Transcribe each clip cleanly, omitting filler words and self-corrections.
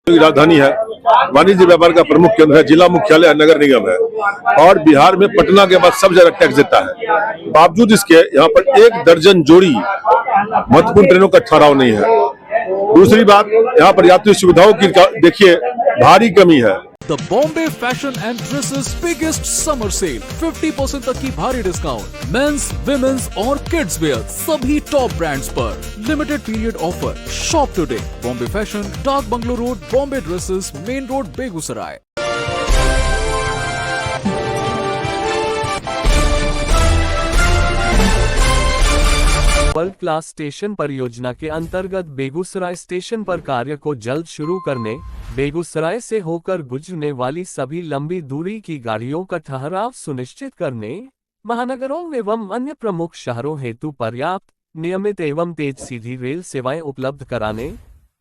की राजधानी है, वाणिज्य व्यापार का प्रमुख केंद्र है, जिला मुख्यालय नगर निगम है और बिहार में पटना के बाद सबसे ज्यादा टैक्स देता है। बावजूद इसके यहाँ पर 1 दर्जन जोड़ी महत्वपूर्ण ट्रेनों का ठहराव नहीं है। दूसरी बात, यहाँ पर यात्री सुविधाओं की देखिए भारी कमी है। The Bombay fashion and dresses biggest summer sale, 50% तक की भारी डिस्काउंट, मेंस, विमेंस और किड्स वेयर सभी टॉप ब्रांड्स पर। Limited period offer. Shop today. Bombay fashion, Dak bungalow road, Bombay dresses, main road, Begusarai. World class station परियोजना के अंतर्गत बेगूसराय स्टेशन पर कार्य को जल्द शुरू करने, बेगूसराय से होकर गुजरने वाली सभी लंबी दूरी की गाड़ियों का ठहराव सुनिश्चित करने, महानगरों एवं अन्य प्रमुख शहरों हेतु पर्याप्त, नियमित एवं तेज सीधी रेल सेवाएं उपलब्ध कराने,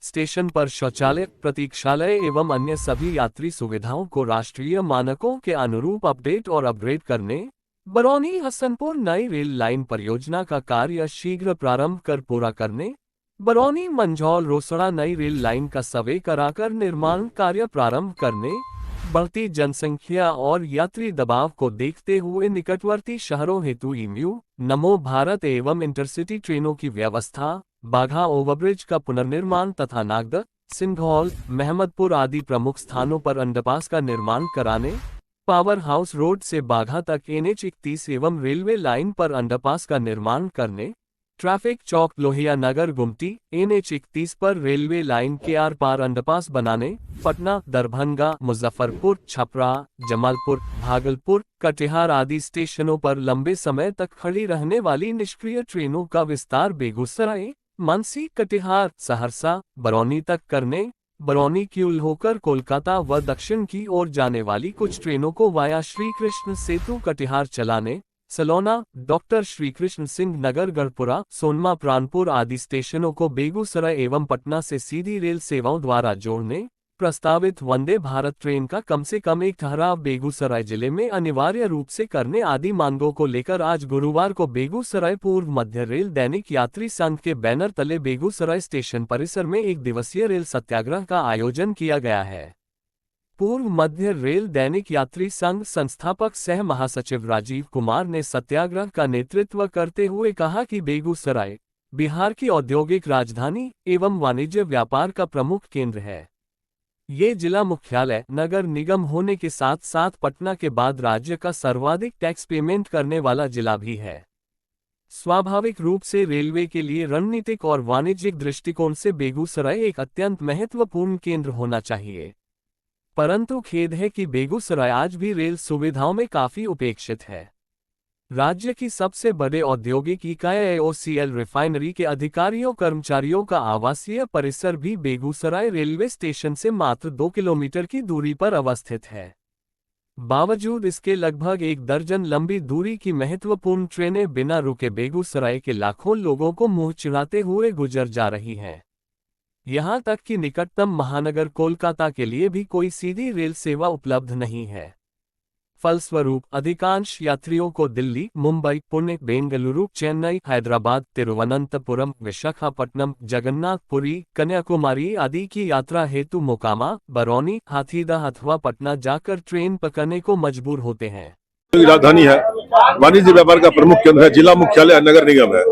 स्टेशन पर शौचालय, प्रतीक्षालय एवं अन्य सभी यात्री सुविधाओं को राष्ट्रीय मानकों के अनुरूप अपडेट और अपग्रेड करने, बरौनी हसनपुर नई रेल लाइन परियोजना का कार्य शीघ्र प्रारंभ कर पूरा करने, बरौनी मंझौल रोसड़ा नई रेल लाइन का सर्वे कराकर निर्माण कार्य प्रारंभ करने, बढ़ती जनसंख्या और यात्री दबाव को देखते हुए निकटवर्ती शहरों हेतु ईम्यू, नमो भारत एवं इंटरसिटी ट्रेनों की व्यवस्था, बाघा ओवरब्रिज का पुनर्निर्माण तथा नागदा, सिंघौल, महमदपुर आदि प्रमुख स्थानों पर अंडरपास का निर्माण कराने, पावर हाउस रोड से बाघा तक NH 31 एवं रेलवे लाइन पर अंडरपास का निर्माण करने, ट्रैफिक चौक लोहिया नगर गुमटी NH 31 पर रेलवे लाइन के आर पार अंडरपास बनाने, पटना, दरभंगा, मुजफ्फरपुर, छपरा, जमालपुर, भागलपुर, कटिहार आदि स्टेशनों पर लंबे समय तक खड़ी रहने वाली निष्क्रिय ट्रेनों का विस्तार बेगूसराय, मानसी, कटिहार, सहरसा, बरौनी तक करने, बरौनी की होकर कोलकाता व दक्षिण की ओर जाने वाली कुछ ट्रेनों को वाया श्री कृष्ण सेतु कटिहार चलाने, सलोना, डॉक्टर श्री कृष्ण सिंह नगर गढ़पुरा, सोनमा प्राणपुर आदि स्टेशनों को बेगूसराय एवं पटना से सीधी रेल सेवाओं द्वारा जोड़ने, प्रस्तावित वंदे भारत ट्रेन का कम से कम एक ठहराव बेगूसराय जिले में अनिवार्य रूप से करने आदि मांगों को लेकर आज गुरुवार को बेगूसराय पूर्व मध्य रेल दैनिक यात्री संघ के बैनर तले बेगूसराय स्टेशन परिसर में 1 दिवसीय रेल सत्याग्रह का आयोजन किया गया है। पूर्व मध्य रेल दैनिक यात्री संघ संस्थापक सह महासचिव राजीव कुमार ने सत्याग्रह का नेतृत्व करते हुए कहा कि बेगूसराय बिहार की औद्योगिक राजधानी एवं वाणिज्य व्यापार का प्रमुख केंद्र है। ये जिला मुख्यालय नगर निगम होने के साथ साथ पटना के बाद राज्य का सर्वाधिक टैक्स पेमेंट करने वाला जिला भी है। स्वाभाविक रूप से रेलवे के लिए रणनीतिक और वाणिज्यिक दृष्टिकोण से बेगूसराय एक अत्यंत महत्वपूर्ण केंद्र होना चाहिए, परंतु खेद है कि बेगूसराय आज भी रेल सुविधाओं में काफी उपेक्षित है। राज्य की सबसे बड़े औद्योगिक इकाई AOCL रिफाइनरी के अधिकारियों कर्मचारियों का आवासीय परिसर भी बेगूसराय रेलवे स्टेशन से मात्र 2 किलोमीटर की दूरी पर अवस्थित है। बावजूद इसके लगभग 1 दर्जन लंबी दूरी की महत्वपूर्ण ट्रेनें बिना रुके बेगूसराय के लाखों लोगों को मुंह चिढ़ाते हुए गुजर जा रही हैं। यहां तक कि निकटतम महानगर कोलकाता के लिए भी कोई सीधी रेल सेवा उपलब्ध नहीं है। फलस्वरूप अधिकांश यात्रियों को दिल्ली, मुंबई, पुणे, बेंगलुरु, चेन्नई, हैदराबाद, तिरुवनंतपुरम, विशाखापट्टनम, जगन्नाथपुरी, कन्याकुमारी आदि की यात्रा हेतु मोकामा, बरौनी, हाथीदह अथवा पटना जाकर ट्रेन पकड़ने को मजबूर होते हैं। की राजधानी है, वाणिज्य व्यापार का प्रमुख केंद्र है, जिला मुख्यालय नगर निगम है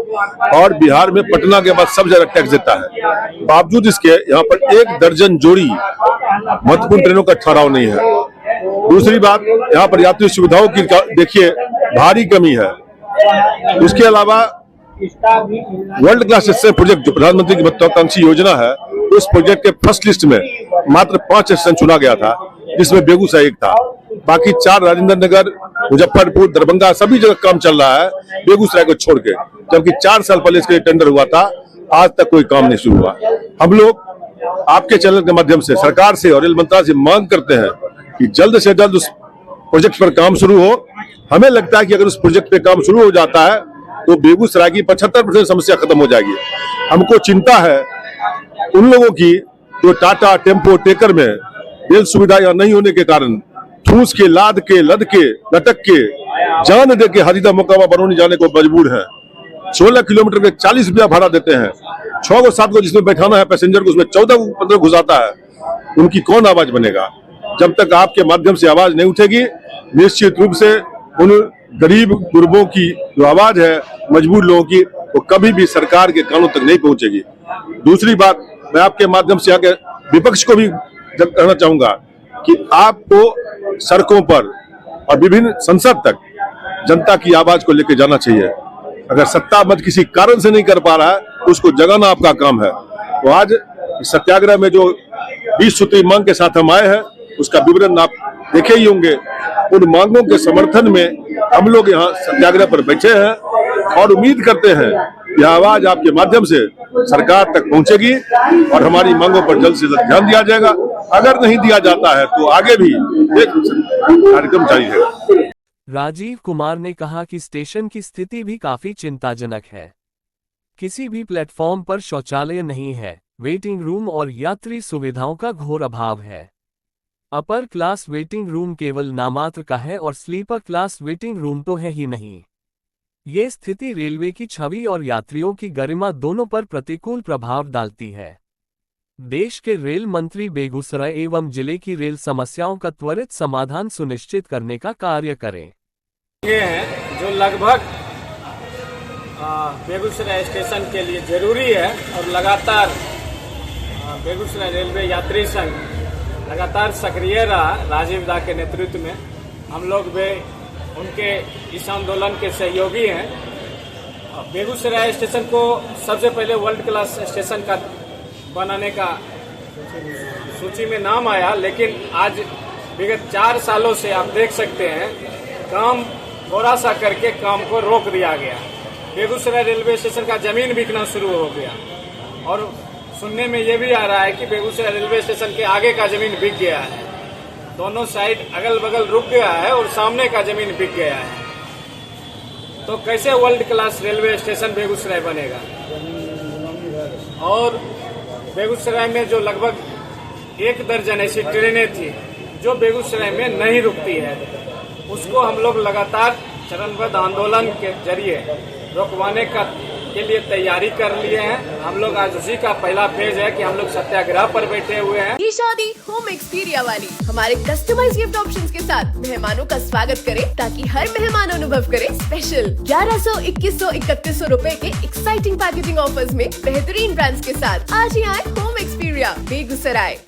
और बिहार में पटना के बाद सबसे ज्यादा टैक्स देता है। बावजूद इसके यहाँ पर 1 दर्जन जोड़ी महत्वपूर्ण ट्रेनों का ठहराव नहीं है। दूसरी बात, यहाँ पर यात्री सुविधाओं की देखिए भारी कमी है। उसके अलावा वर्ल्ड क्लास स्टेशन प्रोजेक्ट जो प्रधानमंत्री की महत्वाकांक्षी योजना है, उस प्रोजेक्ट के फर्स्ट लिस्ट में मात्र 5 स्टेशन चुना गया था, जिसमें बेगूसराय एक था। बाकी 4 राजेंद्र नगर, मुजफ्फरपुर, दरभंगा सभी जगह काम चल रहा है बेगूसराय को छोड़ के, जबकि 4 साल पहले इसके लिए टेंडर हुआ था, आज तक कोई काम नहीं शुरू हुआ। हम लोग आपके चैनल के माध्यम से सरकार से और रेल मंत्रालय से मांग करते हैं कि जल्द से जल्द उस प्रोजेक्ट पर काम शुरू हो। हमें लगता है कि अगर उस प्रोजेक्ट पे काम शुरू हो जाता है तो बेगूसराय की 75% समस्या खत्म हो जाएगी। हमको चिंता है उन लोगों की जो टाटा टेम्पो टेकर में रेल सुविधा यहाँ नहीं होने के कारण ठूस के, लाद के, लद के, लटक के, जान दे के हाथीदह मोकामा बरौनी जाने को मजबूर है। 16 किलोमीटर के 40 रुपया भाड़ा देते हैं। 6 को 7 को जिसमें बैठाना है पैसेंजर को, उसमें 14 को 15 घुसाता है। उनकी कौन आवाज बनेगा? जब तक आपके माध्यम से आवाज नहीं उठेगी, निश्चित रूप से उन गरीब गुरबों की जो आवाज है, मजबूर लोगों की, वो कभी भी सरकार के कानों तक नहीं पहुंचेगी। दूसरी बात, मैं आपके माध्यम से आगे विपक्ष को भी कहना चाहूंगा कि आपको सड़कों पर और विभिन्न संसद तक जनता की आवाज को लेकर जाना चाहिए। अगर सत्ता मत किसी कारण से नहीं कर पा रहा है तो उसको जगाना आपका काम है। तो आज इस सत्याग्रह में जो 20 सूत्री मांग के साथ हम आए हैं, उसका विवरण आप देखे ही होंगे। उन मांगों के समर्थन में हम लोग यहाँ सत्याग्रह पर बैठे हैं और उम्मीद करते हैं यह आवाज आपके माध्यम से सरकार तक पहुंचेगी और हमारी मांगों पर जल्द से जल्द ध्यान दिया जाएगा। अगर नहीं दिया जाता है तो आगे भी एक कार्यक्रम जारी रहेगा। राजीव कुमार ने कहा कि स्टेशन की स्थिति भी काफी चिंताजनक है। किसी भी प्लेटफॉर्म पर शौचालय नहीं है, वेटिंग रूम और यात्री सुविधाओं का घोर अभाव है। अपर क्लास वेटिंग रूम केवल नामात्र का है और स्लीपर क्लास वेटिंग रूम तो है ही नहीं। ये स्थिति रेलवे की छवि और यात्रियों की गरिमा दोनों पर प्रतिकूल प्रभाव डालती है। देश के रेल मंत्री बेगूसराय एवं जिले की रेल समस्याओं का त्वरित समाधान सुनिश्चित करने का कार्य करें। ये हैं जो लगभग बेगूसराय स्टेशन के लिए जरूरी है और लगातार बेगूसराय रेलवे यात्री संघ लगातार सक्रिय रहा। राजीव दा के नेतृत्व में हम लोग भी उनके इस आंदोलन के सहयोगी हैं। बेगूसराय स्टेशन को सबसे पहले वर्ल्ड क्लास स्टेशन का बनाने का सूची में नाम आया, लेकिन आज विगत 4 सालों से आप देख सकते हैं काम थोड़ा सा करके काम को रोक दिया गया। बेगूसराय रेलवे स्टेशन का जमीन बिकना शुरू हो गया और सुनने में ये भी आ रहा है कि बेगूसराय रेलवे स्टेशन के आगे का जमीन बिक गया है। दोनों साइड अगल बगल रुक गया है और सामने का जमीन बिक गया है। तो कैसे world class railway station Begusarai बनेगा? और बेगूसराय में जो लगभग 1 दर्जन ऐसी ट्रेनें थी जो बेगूसराय में नहीं रुकती है, उसको हम लोग लगातार चरणबद्ध आंदोलन के जरिए रोकवाने के लिए तैयारी कर लिए हैं। हम लोग आज उसी का पहला फेज है कि हम लोग सत्याग्रह पर बैठे हुए हैं। ये शादी होम एक्सपीरिया वाली हमारे कस्टमाइज गिफ्ट ऑप्शंस के साथ मेहमानों का स्वागत करें ताकि हर मेहमान अनुभव करे स्पेशल 1100, 2100, 3100 रुपए के एक्साइटिंग पैकेजिंग ऑफर्स में बेहतरीन ब्रांड्स के साथ। आज ही आए होम एक्सपीरिया बेगूसराय।